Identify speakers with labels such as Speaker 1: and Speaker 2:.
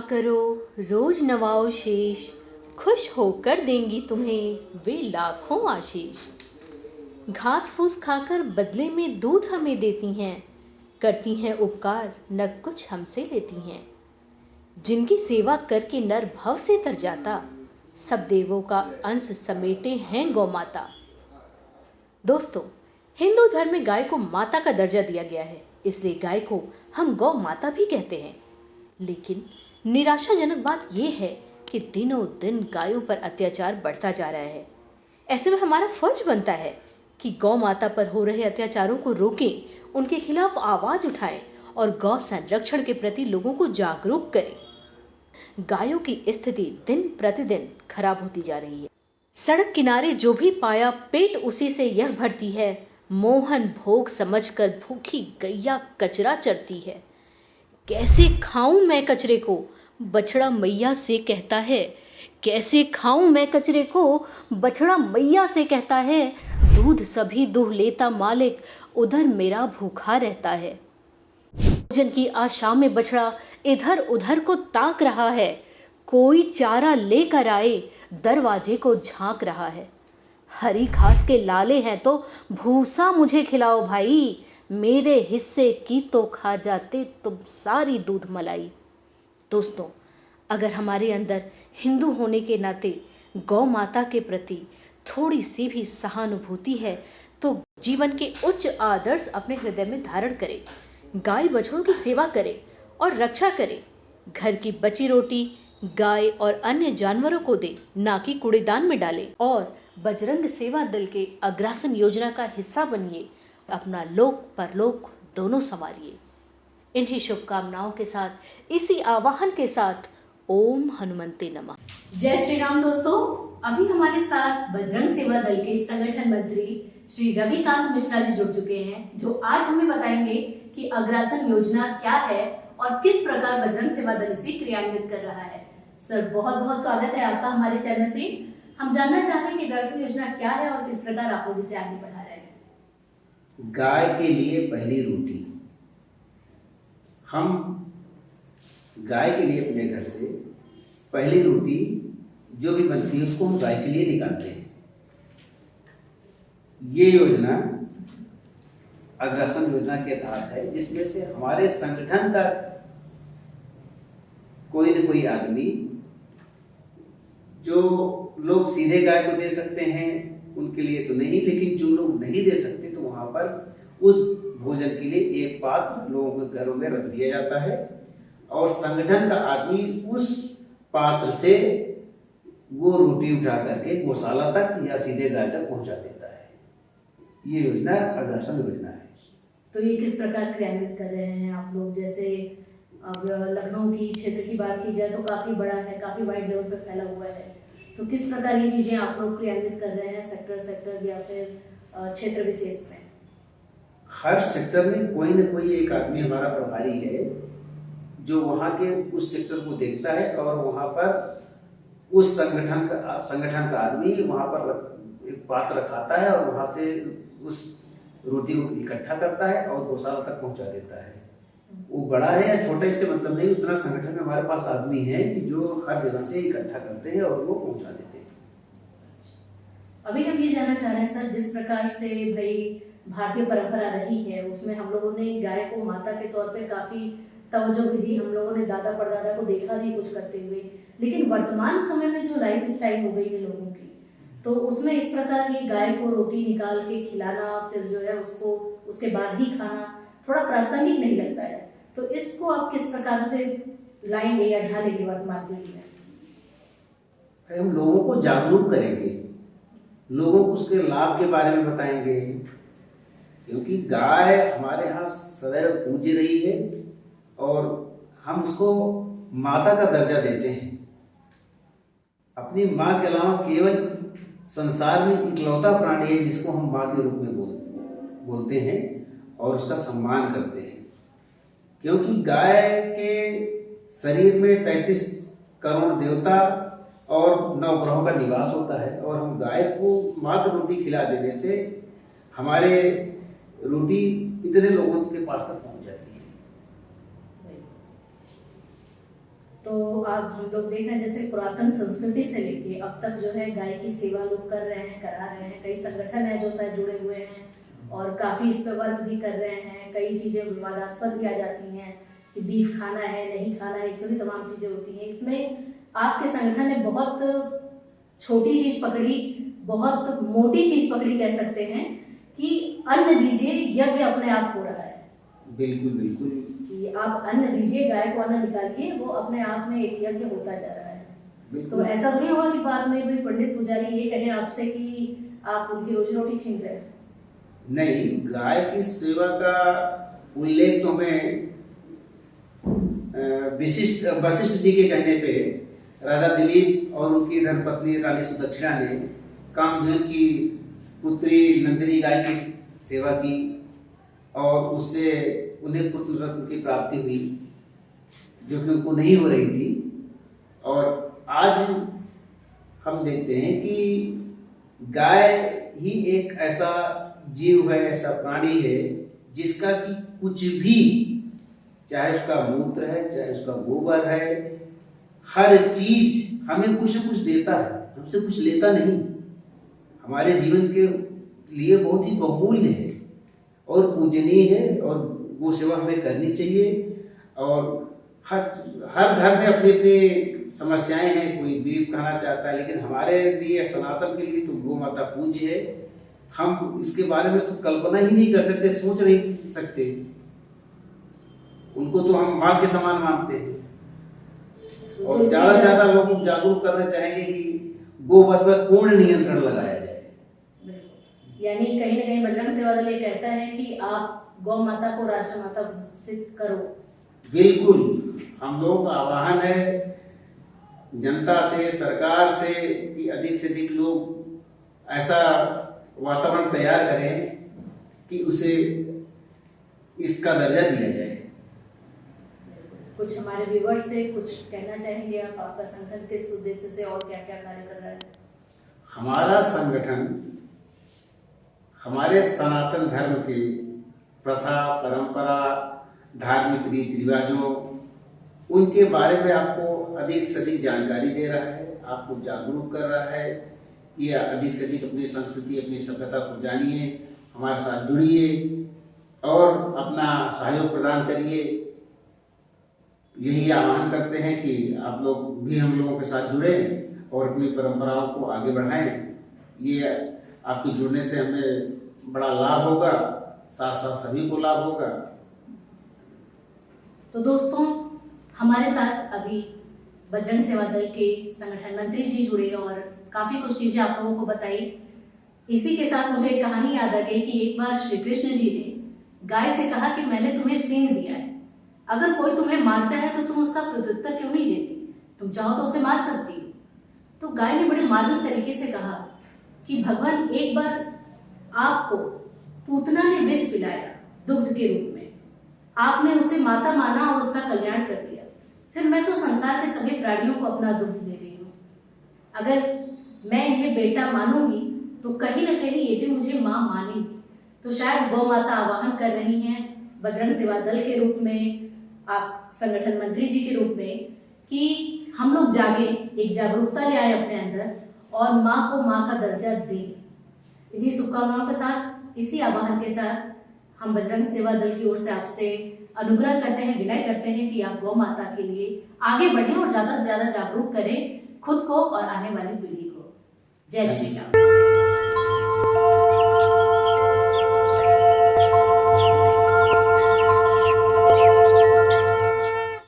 Speaker 1: करो, रोज नवाओ शेष, खुश होकर देंगी तुम्हें वे लाखों आशीष। घास फूस खाकर बदले में दूध हमें देती हैं, करती हैं उपकार न कुछ हमसे लेती हैं। जिनकी सेवा करके नर भव से तर जाता, सब देवों का अंश समेटे हैं गौ माता। दोस्तों, हिंदू धर्म में गाय को माता का दर्जा दिया गया है, इसलिए गाय को हम गौ माता भी कहते हैं। लेकिन निराशाजनक बात यह है कि दिनों दिन गायों पर अत्याचार बढ़ता जा रहा है। ऐसे में हमारा फर्ज बनता है कि गौ माता पर हो रहे अत्याचारों को रोकें, उनके खिलाफ आवाज उठाएं और गौ संरक्षण के प्रति लोगों को जागरूक करें। गायों की स्थिति दिन प्रतिदिन खराब होती जा रही है। सड़क किनारे जो भी पाया पेट उसी से यह भरती है, मोहन भोग समझकर भूखी गैया कचरा चरती है। कैसे खाऊं मैं कचरे को, बछड़ा मैया से कहता है। कैसे खाऊं मैं कचरे को, बछड़ा मैया से कहता है। दूध सभी दुह लेता मालिक, उधर मेरा भूखा रहता है। भोजन की आशा में बछड़ा इधर उधर को ताक रहा है। कोई चारा लेकर आए, दरवाजे को झांक रहा है। हरी घास के लाले हैं तो भूसा मुझे खिलाओ भाई, मेरे हिस्से की तो खा जाते तुम सारी दूध मलाई। दोस्तों, अगर हमारे अंदर हिंदू होने के नाते गौ माता के प्रति थोड़ी सी भी सहानुभूति है तो जीवन के उच्च आदर्श अपने हृदय में धारण करें, गाय बछड़ों की सेवा करें और रक्षा करें। घर की बची रोटी गाय और अन्य जानवरों को दे, ना कि कूड़ेदान में डालें। और बजरंग सेवा दल के अग्रासन योजना का हिस्सा बनिए, अपना लोक परलोक दोनों संवारिए। इन्हीं शुभकामनाओं के साथ, इसी आवाहन के साथ, ओम हनुमंते नमः।
Speaker 2: जय श्री राम। दोस्तों, अभी हमारे साथ बजरंग सेवा दल के संगठन मंत्री श्री रविकांत मिश्रा जी जुड़ चुके हैं, जो आज हमें बताएंगे कि अग्रासन योजना क्या है और किस प्रकार बजरंग सेवा दल इसे क्रियान्वित कर रहा है। सर, बहुत बहुत स्वागत है आपका हमारे चैनल पे। हम जानना चाहेंगे कि अग्रासन योजना क्या है और किस प्रकार आप लोग इसे आगे बढ़ा रहे हैं।
Speaker 3: गाय के लिए पहली रोटी। हम गाय के लिए अपने घर से पहली रोटी जो भी बनती है उसको हम गाय के लिए निकालते हैं। ये योजना अग्रासन योजना के तहत है, जिसमें से हमारे संगठन का कोई न कोई आदमी, जो लोग सीधे गाय को दे सकते हैं उनके लिए तो नहीं, लेकिन जो लोग नहीं दे सकते तो वहां पर उस भोजन के लिए एक पात्र लोगों के घरों में रख दिया जाता है और संगठन का आदमी उस पात्र से वो रोटी उठा करके गौशाला तक या सीधे गाय तक पहुंचा देता है। ये योजना अग्रासन योजना है।
Speaker 2: तो ये किस प्रकार क्रियान्वित कर रहे हैं आप लोग? जैसे अब लखनऊ की क्षेत्र की बात की जाए तो काफी बड़ा है, काफी वाइड लेवल पर फैला हुआ है, तो किस प्रकार ये चीजें आप लोग क्रियान्वित कर रहे हैं सेक्टर या फिर क्षेत्र विशेष में?
Speaker 3: हर सेक्टर में कोई न कोई एक आदमी हमारा प्रभारी है जो वहाँ के उस सेक्टर को देखता है और वहाँ पर उस संगठन का आदमी वहाँ पर एक पात्र रखाता है और वहाँ से उस रोटी को इकट्ठा करता है और गौशाला तक पहुँचा देता है। वो बड़ा है या छोटे से मतलब नहीं, उतना संगठन में हमारे पास आदमी है कि जो हर जगह से इकट्ठा करते हैं और वो पहुँचा देते हैं।
Speaker 2: अभी हम ये जानना चाह रहे हैं सर, जिस प्रकार से भाई भारतीय परंपरा रही है उसमें हम लोगों ने गाय को माता के तौर पे काफी तवज्जो भी दी, हम लोगों ने दादा परदादा को देखा भी कुछ करते हुए, लेकिन वर्तमान समय में जो लाइफ स्टाइल हो गई है लोगों की, तो उसमें इस प्रकार की गाय को रोटी निकाल के खिलाना, फिर जो है उसको उसके बाद ही खाना थोड़ा प्रासंगिक नहीं लगता है। तो इसको आप किस प्रकार से लाएंगे या ढालेंगे वर्तमान पीढ़ी में?
Speaker 3: हम लोगों को जागरूक करेंगे, लोगों को उसके लाभ के बारे में बताएंगे, क्योंकि गाय हमारे यहाँ सदैव पूजी रही है और हम उसको माता का दर्जा देते हैं। अपनी माँ के अलावा केवल संसार में इकलौता प्राणी है जिसको हम माँ के रूप में बोलते हैं और उसका सम्मान करते हैं, क्योंकि गाय के शरीर में 33 करोड़ देवता और 9 ग्रहों का निवास होता है और हम गाय को मात्र रोटी खिला देने से हमारे रोटी इतने लोगों के पास तक पहुंच जाती है।
Speaker 2: तो आप हम लोग देख रहे हैं जैसे पुरातन संस्कृति से लेके अब तक जो है गाय की सेवा लोग कर रहे हैं, करा रहे हैं। कई संगठन है जो शायद जुड़े हुए हैं और काफी इस पे वर्क भी कर रहे हैं। कई चीजें विवादास्पद भी आ जाती हैं कि बीफ खाना है नहीं खाना है, इसमें भी तमाम चीजें होती हैं। इसमें आपके संगठन ने बहुत छोटी चीज पकड़ी, बहुत मोटी चीज पकड़ी कह सकते हैं कि अन्न दीजिए यज्ञ अपने आप हो रहा है।
Speaker 3: बिल्कुल बिल्कुल,
Speaker 2: कि आप अन्न दीजिए, गाय को अन्न निकालिए, वो अपने आप में एक यज्ञ होता जा रहा है। तो ऐसा तो नहीं होगा कि बाद में भी पंडित पुजारी ये कहें आपसे कि आप उनकी रोजी रोटी छीन रहे हैं?
Speaker 3: नहीं, गाय की सेवा का उल्लेख तो हमें वशिष्ठ जी के कहने पे राजा दिलीप और उनकी धर्मपत्नी रानी सुदक्षिणा ने कामधेनु की पुत्री नंदिनी गाय की सेवा की और उससे उन्हें पुत्र रत्न की प्राप्ति हुई, जो कि उनको नहीं हो रही थी। और आज हम देखते हैं कि गाय ही एक ऐसा जीव है, ऐसा प्राणी है जिसका कि कुछ भी, चाहे उसका मूत्र है, चाहे उसका गोबर है, हर चीज हमें कुछ न कुछ देता है, हमसे कुछ लेता नहीं। हमारे जीवन के लिए बहुत ही बहुमूल्य है और पूजनीय है और वो सेवा हमें करनी चाहिए। और हर धर्म में अपनी अपनी समस्याएं हैं, कोई बीफ खाना चाहता है, लेकिन हमारे लिए, सनातन के लिए तो गौ माता पूज्य है। हम इसके बारे में तो कल्पना ही नहीं कर सकते, सोच नहीं सकते। उनको तो हम माँ के समान मानते हैं। और ज्यादा से ज्यादा लोगों को जागरूक करना चाहेंगे कि गोवध पर पूर्ण नियंत्रण लगाया जाए।
Speaker 2: यानी कहीं ना कहीं बजरंग सेवा दल ये कहता है कि आप गौ माता को राष्ट्र माता घोषित करो।
Speaker 3: बिल्कुल, हम लोगों का आह्वान है जनता से, सरकार से कि अधिक से अधिक लोग ऐसा वातावरण तैयार करें कि उसे इसका दर्जा दिया जाए।
Speaker 2: कुछ हमारे व्यूअर्स से कुछ कहना चाहेंगे आप? आपका संगठन किस उद्देश्य से और क्या क्या कार्य कर रहा है?
Speaker 3: हमारा संगठन हमारे सनातन धर्म की प्रथा, परंपरा, धार्मिक रीति रिवाजों, उनके बारे में आपको अधिक से अधिक जानकारी दे रहा है, आपको जागरूक कर रहा है कि अधिक से अधिक अपनी संस्कृति, अपनी सभ्यता को जानिए, हमारे साथ जुड़िए और अपना सहयोग प्रदान करिए। यही आह्वान करते हैं कि आप लोग भी हम लोगों के साथ जुड़े और अपनी परंपराओं को आगे बढ़ाएं। ये आपके जुड़ने से हमें बड़ा लाभ होगा, साथ साथ सभी को लाभ होगा।
Speaker 2: तो दोस्तों, हमारे साथ अभी बजरंग सेवा दल के संगठन मंत्री जी जुड़े और काफी कुछ चीजें आप लोगों को बताई। इसी के साथ मुझे एक कहानी याद आ गई कि एक बार श्री कृष्ण जी ने गाय से कहा कि मैंने तुम्हें सिंह दिया है, अगर कोई तुम्हें मारता है तो तुम उसका प्रत्युत्तर क्यों नहीं देती? तुम चाहो तो उसे मार सकती हो। तो गाय ने बड़े मार्मिक तरीके से कहा कि भगवान, एक बार आपको पूतना ने विष पिलाया दुग्ध के रूप में, आपने उसे माता माना और उसका कल्याण कर दिया, फिर मैं तो संसार के सभी प्राणियों को अपना दुग्ध दे रही हूँ। अगर मैं इन्हें बेटा मानूंगी तो कहीं ना कहीं ये भी मुझे माँ मानेंगी। तो शायद गौ माता आवाहन कर रही हैं बजरंग सेवा दल के रूप में, आप संगठन मंत्री जी के रूप में, कि हम लोग जागे, एक जागरूकता ले आए अपने अंदर और माँ को माँ का दर्जा दें। इन्हीं शुभकामनाओं के साथ, इसी आह्वान के साथ हम बजरंग सेवा दल की ओर से आपसे अनुग्रह करते हैं, विनय करते हैं कि आप गौ माता के लिए आगे बढ़ें और ज्यादा से ज्यादा जागरूक करें खुद को और आने वाली पीढ़ी को। जय श्री राम।